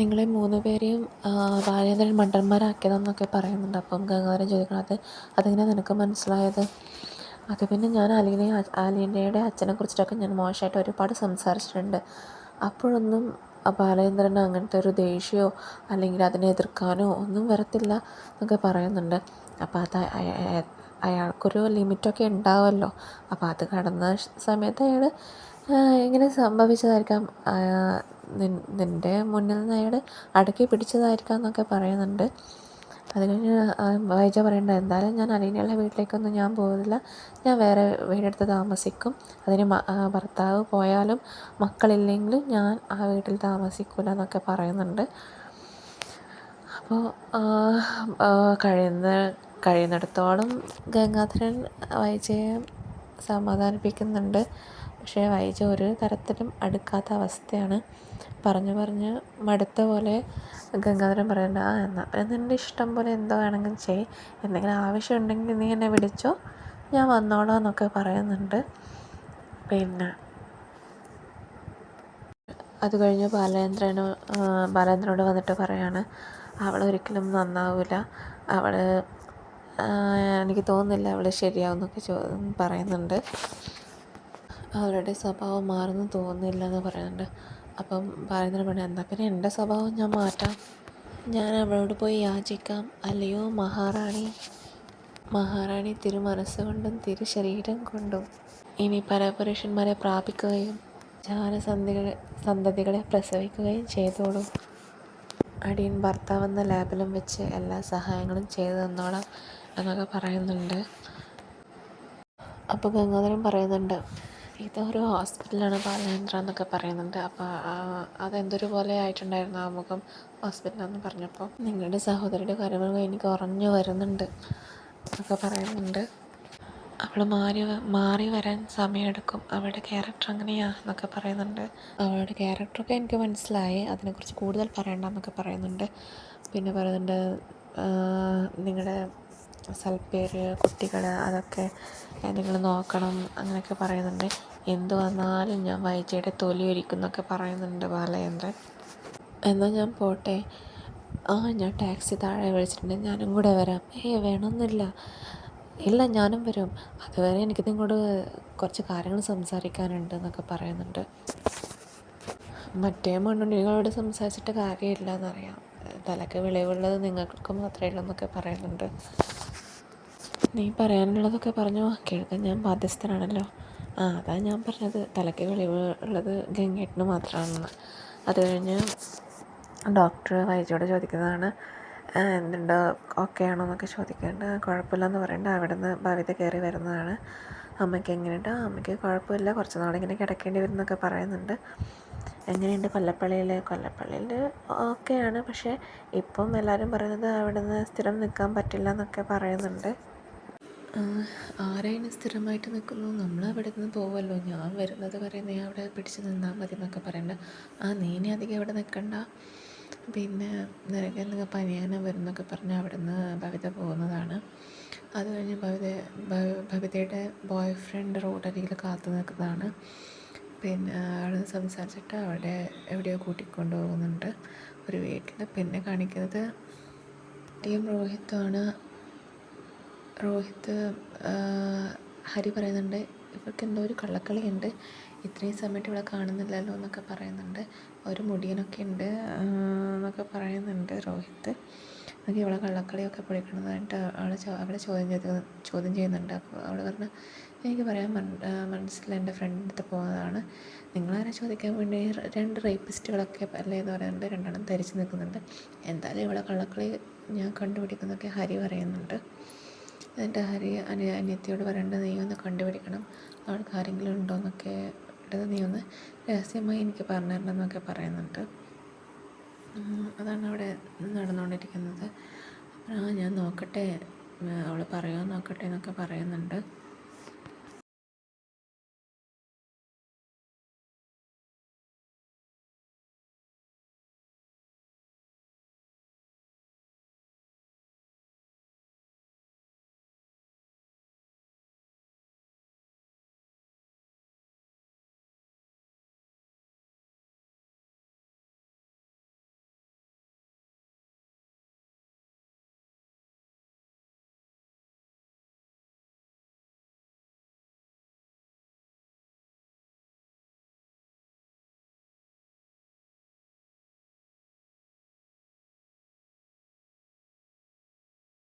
നിങ്ങളെ 3 പേരെയും ബാലേന്ദ്രൻ മണ്ടന്മാരാക്കിയതാണെന്നൊക്കെ പറയുന്നുണ്ട്. അപ്പം ഗംഗാധരൻ ചോദിക്കണം, അതെങ്ങനെയാണ് നിനക്ക് മനസ്സിലായത്? അത് പിന്നെ ഞാൻ അലീനയുടെ അച്ഛനെക്കുറിച്ചിട്ടൊക്കെ ഞാൻ മോശമായിട്ട് ഒരുപാട് സംസാരിച്ചിട്ടുണ്ട്. അപ്പോഴൊന്നും ബാലേന്ദ്രന് അങ്ങനത്തെ ഒരു ദേഷ്യമോ അല്ലെങ്കിൽ അതിനെ എതിർക്കാനോ ഒന്നും വരത്തില്ല എന്നൊക്കെ പറയുന്നുണ്ട്. അപ്പോൾ അത് അയാൾക്കൊരു ലിമിറ്റൊക്കെ ഉണ്ടാവുമല്ലോ. അപ്പോൾ അത് കടന്ന സമയത്ത് അയാൾ ഇങ്ങനെ സംഭവിച്ചതായിരിക്കാം. നിൻ്റെ മുന്നിൽ നിന്ന് അയാൾ അടക്കി പിടിച്ചതായിരിക്കാം എന്നൊക്കെ പറയുന്നുണ്ട്. അത് കഴിഞ്ഞ് വൈജ പറയേണ്ടത്, എന്തായാലും ഞാൻ അലീനയുടെ വീട്ടിലേക്കൊന്നും ഞാൻ പോകുന്നില്ല, ഞാൻ വേറെ വീടെടുത്ത് താമസിക്കും, അതിന് ഭർത്താവ് പോയാലും മക്കളില്ലെങ്കിലും ഞാൻ ആ വീട്ടിൽ താമസിക്കില്ല എന്നൊക്കെ പറയുന്നുണ്ട്. അപ്പോൾ കഴിയുന്നിടത്തോളം ഗംഗാധരൻ വൈജയെ സമാധാനിപ്പിക്കുന്നുണ്ട്. പക്ഷേ വൈജ ഒരു തരത്തിലും അടുക്കാത്ത അവസ്ഥയാണ്. പറഞ്ഞ് മടുത്ത പോലെ ഗംഗാധരൻ പറയുന്നുണ്ട്, എന്നാൽ പിന്നെ നിൻ്റെ ഇഷ്ടം പോലെ എന്തോ വേണമെങ്കിലും ചെയ്യ്, എന്തെങ്കിലും ആവശ്യമുണ്ടെങ്കിൽ നീ എന്നെ വിളിച്ചോ, ഞാൻ വന്നോളാം എന്നൊക്കെ പറയുന്നുണ്ട്. പിന്നെ അത് കഴിഞ്ഞ് ബാലേന്ദ്രനോട് വന്നിട്ട് പറയാണ്, അവളൊരിക്കലും നന്നാവില്ല, എനിക്ക് തോന്നുന്നില്ല അവൾ ശരിയാവുമെന്നൊക്കെ പറയുന്നുണ്ട്. അവളുടെ സ്വഭാവം മാറുന്നു തോന്നുന്നില്ല എന്ന് പറയുന്നുണ്ട്. അപ്പം ബാലേന്ദ്രൻ പറഞ്ഞു, എന്നാൽ പിന്നെ എൻ്റെ സ്വഭാവം ഞാൻ മാറ്റാം, ഞാൻ അവളോട് പോയി യാചിക്കാം, അല്ലയോ മഹാറാണി തിരുമനസ്സുകൊണ്ടും തിരുശരീരം കൊണ്ടും ഇനി പരപുരുഷന്മാരെ പ്രാപിക്കുകയും സന്തതികളെ പ്രസവിക്കുകയും ചെയ്തോളൂ. അടിയൻ ഭർത്താവെന്ന ലേബലും വെച്ച് എല്ലാ സഹായങ്ങളും ചെയ്തു തന്നോളാം എന്നൊക്കെ പറയുന്നുണ്ട്. അപ്പോൾ ഗംഗാധരൻ പറയുന്നുണ്ട്, ഇതൊരു ഹോസ്പിറ്റലാണ് ബാലേന്ദ്ര എന്നൊക്കെ പറയുന്നുണ്ട്. അപ്പോൾ അതെന്തൊരു പോലെ ആയിട്ടുണ്ടായിരുന്നു ആ മുഖം ഹോസ്പിറ്റലാണെന്ന് പറഞ്ഞപ്പോൾ. നിങ്ങളുടെ സഹോദരിയുടെ കാര്യങ്ങൾ എനിക്ക് ഉറഞ്ഞു വരുന്നുണ്ട് എന്നൊക്കെ പറയുന്നുണ്ട്. അവൾ മാറി വരാൻ സമയമെടുക്കും, അവളുടെ ക്യാരക്ടർ അങ്ങനെയാണ് എന്നൊക്കെ പറയുന്നുണ്ട്. അവളുടെ ക്യാരക്ടറൊക്കെ എനിക്ക് മനസ്സിലായി, അതിനെക്കുറിച്ച് കൂടുതൽ പറയണ്ടെന്നൊക്കെ പറയുന്നുണ്ട്. പിന്നെ പറയുന്നുണ്ട്, നിങ്ങളുടെ സൽപ്പേര്, കുട്ടികൾ, അതൊക്കെ നിങ്ങൾ നോക്കണം അങ്ങനെയൊക്കെ പറയുന്നുണ്ട്. എന്തു വന്നാലും ഞാൻ വൈജയുടെ തൊലി ഒരിക്കും എന്നൊക്കെ പറയുന്നുണ്ട് ബാലേന്ദ്രൻ. എന്നാൽ ഞാൻ പോട്ടെ, ഞാൻ ടാക്സി താഴെ വിളിച്ചിട്ടുണ്ട്, ഞാനും കൂടെ വരാം. വേണമെന്നില്ല, ഇല്ല ഞാനും വരും, അതുവരെ എനിക്ക് നിങ്ങളോട് കുറച്ച് കാര്യങ്ങൾ സംസാരിക്കാനുണ്ട് എന്നൊക്കെ പറയുന്നുണ്ട്. മറ്റേ മണ്ണുണ്ണികളോട് സംസാരിച്ചിട്ട് കാര്യമില്ല എന്നറിയാം, തലക്ക് വിളിവുള്ളത് നിങ്ങൾക്ക് മാത്രമേ ഉള്ളൂ എന്നൊക്കെ പറയുന്നുണ്ട്. നീ പറയാനുള്ളതൊക്കെ പറഞ്ഞു കേൾക്കാൻ ഞാൻ ബാധ്യസ്ഥനാണല്ലോ. അതാണ് ഞാൻ പറഞ്ഞത്, തലയ്ക്ക് വെളിവ് ഉള്ളത് ഗംഗേട്ടന് മാത്രമാണെന്ന്. അത് കഴിഞ്ഞ് ഡോക്ടർ വൈജയോട് ചോദിക്കുന്നതാണ്, എന്തുണ്ട്, ഓക്കെ ആണോ എന്നൊക്കെ ചോദിക്കുന്നുണ്ട്. കുഴപ്പമില്ലെന്ന് പറയുന്നുണ്ട്. അവിടെ നിന്ന് ഭവിത കയറി വരുന്നതാണ്. അമ്മയ്ക്ക് എങ്ങനെയുണ്ട്? അമ്മയ്ക്ക് കുഴപ്പമില്ല, കുറച്ച് നാളിങ്ങനെ കിടക്കേണ്ടി വരും എന്നൊക്കെ പറയുന്നുണ്ട്. എങ്ങനെയുണ്ട് കൊല്ലപ്പള്ളിയിൽ ഓക്കെയാണ്, പക്ഷേ ഇപ്പം എല്ലാവരും പറയുന്നത് അവിടെ നിന്ന് സ്ഥിരം നിൽക്കാൻ പറ്റില്ല എന്നൊക്കെ പറയുന്നുണ്ട്. ആരാണ് സ്ഥിരമായിട്ട് നിൽക്കുന്നു, നമ്മൾ അവിടെ നിന്ന് പോവുമല്ലോ, ഞാൻ വരുന്നത് വരെ നീ അവിടെ പിടിച്ച് നിന്നാൽ മതി എന്നൊക്കെ പറയുന്നുണ്ട്. നീ ഇനി അധികം ഇവിടെ നിൽക്കണ്ട, പിന്നെ നിനക്ക് എന്തെങ്കിലും പനിയാനോ വരുന്നൊക്കെ പറഞ്ഞ് അവിടെ നിന്ന് ഭവിത പോകുന്നതാണ്. അത് കഴിഞ്ഞ് ഭവിതയുടെ ബോയ് ഫ്രണ്ട് റോഡരികിൽ കാത്തു നിൽക്കുന്നതാണ്. പിന്നെ അവിടെ നിന്ന് സംസാരിച്ചിട്ട് അവിടെ എവിടെയോ കൂട്ടിക്കൊണ്ട് പോകുന്നുണ്ട് ഒരു വീട്ടിൽ. പിന്നെ കാണിക്കുന്നത് രോഹിത്ത് ഹരി പറയുന്നുണ്ട്, ഇവർക്ക് എന്തോ ഒരു കള്ളക്കളിയുണ്ട്, ഇത്രയും സമയത്ത് ഇവിടെ കാണുന്നില്ലല്ലോ എന്നൊക്കെ പറയുന്നുണ്ട്. ഒരു മുടിയനൊക്കെ ഉണ്ട് എന്നൊക്കെ പറയുന്നുണ്ട് രോഹിത്ത്. എന്നൊക്കെ ഇവളെ കള്ളക്കളിയൊക്കെ പൊളിക്കണതായിട്ട് അവളെ ചോദ്യം ചെയ്യുന്നുണ്ട്. അപ്പോൾ അവൾ പറഞ്ഞു, എനിക്ക് പറയാൻ മനസ്സിലായി, എൻ്റെ ഫ്രണ്ടിൻ്റെ അടുത്ത് പോകുന്നതാണ്, നിങ്ങളാരെ ചോദിക്കാൻ വേണ്ടി 2 റേപ്പിസ്റ്റുകളൊക്കെ അല്ലേ എന്ന് പറയുന്നുണ്ട്. 2 ധരിച്ച് നിൽക്കുന്നുണ്ട്. എന്തായാലും ഇവളെ കള്ളക്കളി ഞാൻ കണ്ടുപിടിക്കുന്നൊക്കെ ഹരി പറയുന്നുണ്ട്. എന്നിട്ട് ഹരി അനിയത്തിയോട് പറയേണ്ടത്, നീ ഒന്ന് കണ്ടുപിടിക്കണം, അവൾക്ക് ആരെങ്കിലും ഉണ്ടോ എന്നൊക്കെ ഇട്ടത് നീ ഒന്ന് രഹസ്യമായി എനിക്ക് പറഞ്ഞു തരണം എന്നൊക്കെ പറയുന്നുണ്ട്. അതാണ് അവിടെ നടന്നുകൊണ്ടിരിക്കുന്നത്. ഞാൻ നോക്കട്ടെ, അവൾ പറയുമോ നോക്കട്ടെ എന്നൊക്കെ പറയുന്നുണ്ട്.